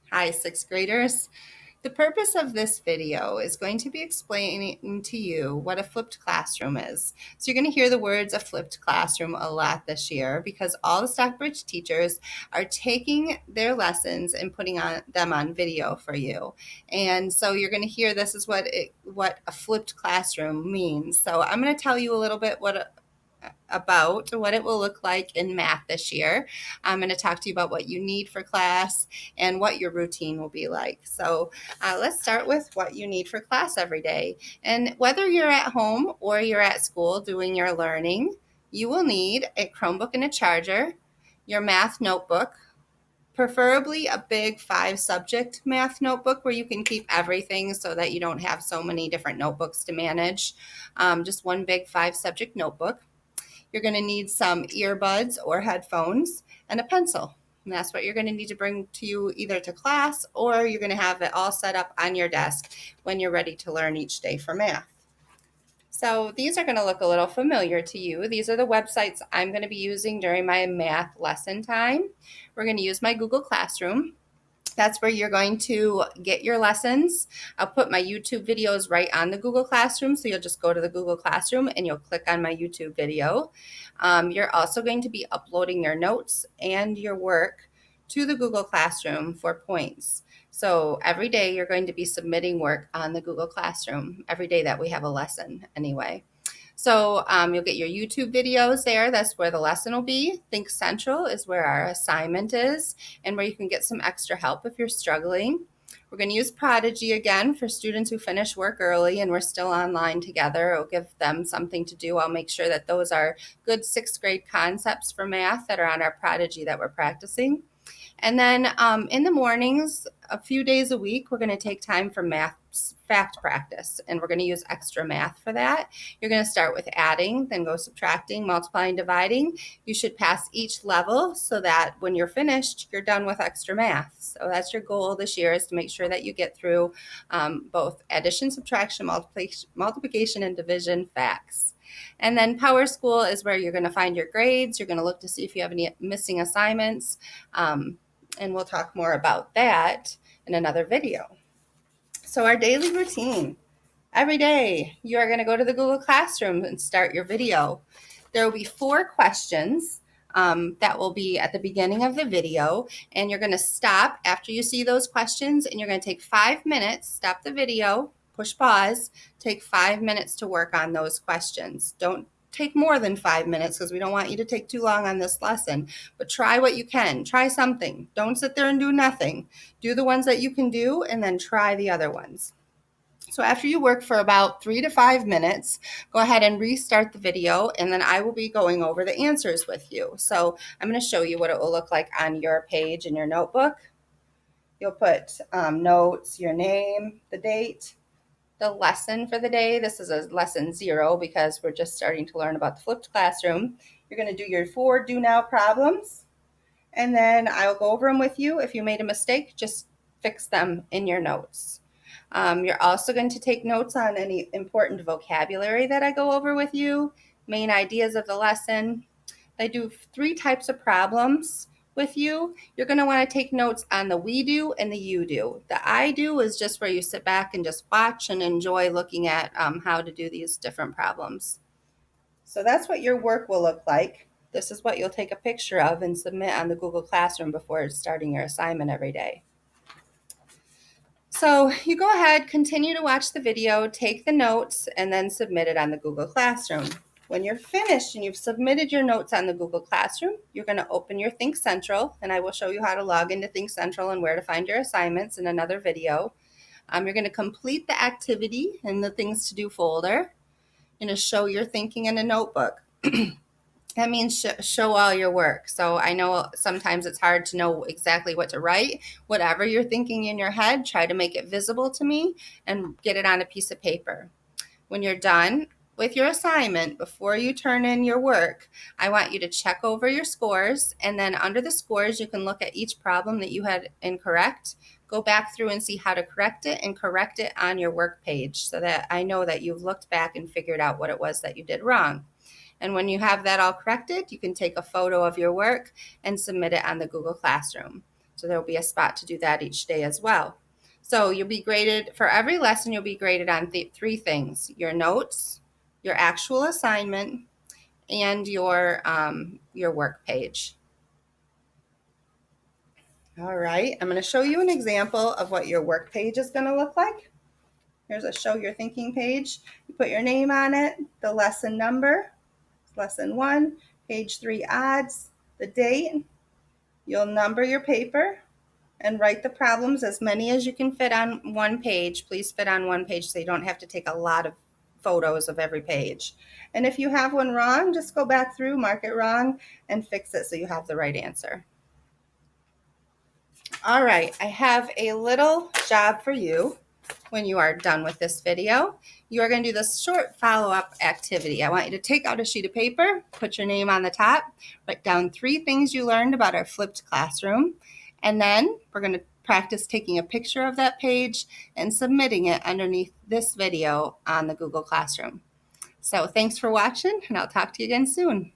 Hi, sixth graders. The purpose of this video is going to be explaining to you what a flipped classroom is. So you're going to hear the words a flipped classroom a lot this year because all the Stockbridge teachers are taking their lessons and putting them on video for you. And so you're going to hear this is what a flipped classroom means. So I'm going to tell you a little bit about what it will look like in math this year. I'm going to talk to you about what you need for class and what your routine will be like. So let's start with what you need for class every day. And whether you're at home or you're at school doing your learning, you will need a Chromebook and a charger, your math notebook, preferably a big 5-subject math notebook where you can keep everything so that you don't have so many different notebooks to manage. Just one big 5-subject notebook. You're going to need some earbuds or headphones and a pencil. And that's what you're going to need to bring to you either to class or you're going to have it all set up on your desk when you're ready to learn each day for math. So these are going to look a little familiar to you. These are the websites I'm going to be using during my math lesson time. We're going to use my Google Classroom. That's where you're going to get your lessons. I'll put my YouTube videos right on the Google Classroom, so you'll just go to the Google Classroom and you'll click on my YouTube video. You're also going to be uploading your notes and your work to the Google Classroom for points. So every day you're going to be submitting work on the Google Classroom, every day that we have a lesson anyway. So you'll get your YouTube videos there. That's where the lesson will be. Think Central is where our assignment is and where you can get some extra help if you're struggling. We're going to use Prodigy again for students who finish work early and we're still online together. It'll give them something to do. I'll make sure that those are good 6th grade concepts for math that are on our Prodigy that we're practicing. And then in the mornings, a few days a week, we're going to take time for math fact practice, and we're going to use extra math for that. You're going to start with adding, then go subtracting, multiplying, dividing. You should pass each level so that when you're finished, you're done with extra math. So that's your goal this year, is to make sure that you get through both addition, subtraction, multiplication, and division facts. And then Power School is where you're going to find your grades. You're going to look to see if you have any missing assignments. And we'll talk more about that in another video. So our daily routine. Every day you are going to go to the Google Classroom and start your video. There will be 4 questions that will be at the beginning of the video, and you're going to stop after you see those questions, and you're going to take 5 minutes, stop the video, push pause, take 5 minutes to work on those questions. Don't take more than 5 minutes because we don't want you to take too long on this lesson, but try what you can. Try something. Don't sit there and do nothing. Do the ones that you can do and then try the other ones. So after you work for about 3 to 5 minutes, go ahead and restart the video, and then I will be going over the answers with you. So I'm going to show you what it will look like on your page in your notebook. You'll put notes, your name, the date, the lesson for the day. This is a lesson 0 because we're just starting to learn about the flipped classroom. You're going to do your 4 do now problems, and then I'll go over them with you. If you made a mistake, just fix them in your notes. You're also going to take notes on any important vocabulary that I go over with you, main ideas of the lesson. I do 3 types of problems with you. You're going to want to take notes on the we do and the you do. The I do is just where you sit back and just watch and enjoy looking at how to do these different problems. So that's what your work will look like. This is what you'll take a picture of and submit on the Google Classroom before starting your assignment every day. So you go ahead, continue to watch the video, take the notes, and then submit it on the Google Classroom. When you're finished and you've submitted your notes on the Google Classroom, you're going to open your Think Central, and I will show you how to log into Think Central and where to find your assignments in another video. You're going to complete the activity in the Things to Do folder. You're going to show your thinking in a notebook. That means show all your work. So I know sometimes it's hard to know exactly what to write. Whatever you're thinking in your head, try to make it visible to me and get it on a piece of paper. When you're done with your assignment, before you turn in your work, I want you to check over your scores, and then under the scores you can look at each problem that you had incorrect. Go back through and see how to correct it and correct it on your work page so that I know that you've looked back and figured out what it was that you did wrong. And when you have that all corrected, you can take a photo of your work and submit it on the Google Classroom. So there'll be a spot to do that each day as well. So you'll be graded, for every lesson you'll be graded on three things: your notes, your actual assignment, and your work page. All right, I'm going to show you an example of what your work page is going to look like. Here's a show your thinking page. You put your name on it, the lesson number, lesson 1, page 3 odds, the date. You'll number your paper and write the problems, as many as you can fit on one page. Please fit on one page so you don't have to take a lot of photos of every page. And if you have one wrong, just go back through, mark it wrong, and fix it so you have the right answer. All right, I have a little job for you. When you are done with this video, you are going to do this short follow-up activity. I want you to take out a sheet of paper, put your name on the top, write down 3 things you learned about our flipped classroom, and then we're going to practice taking a picture of that page and submitting it underneath this video on the Google Classroom. So thanks for watching, and I'll talk to you again soon.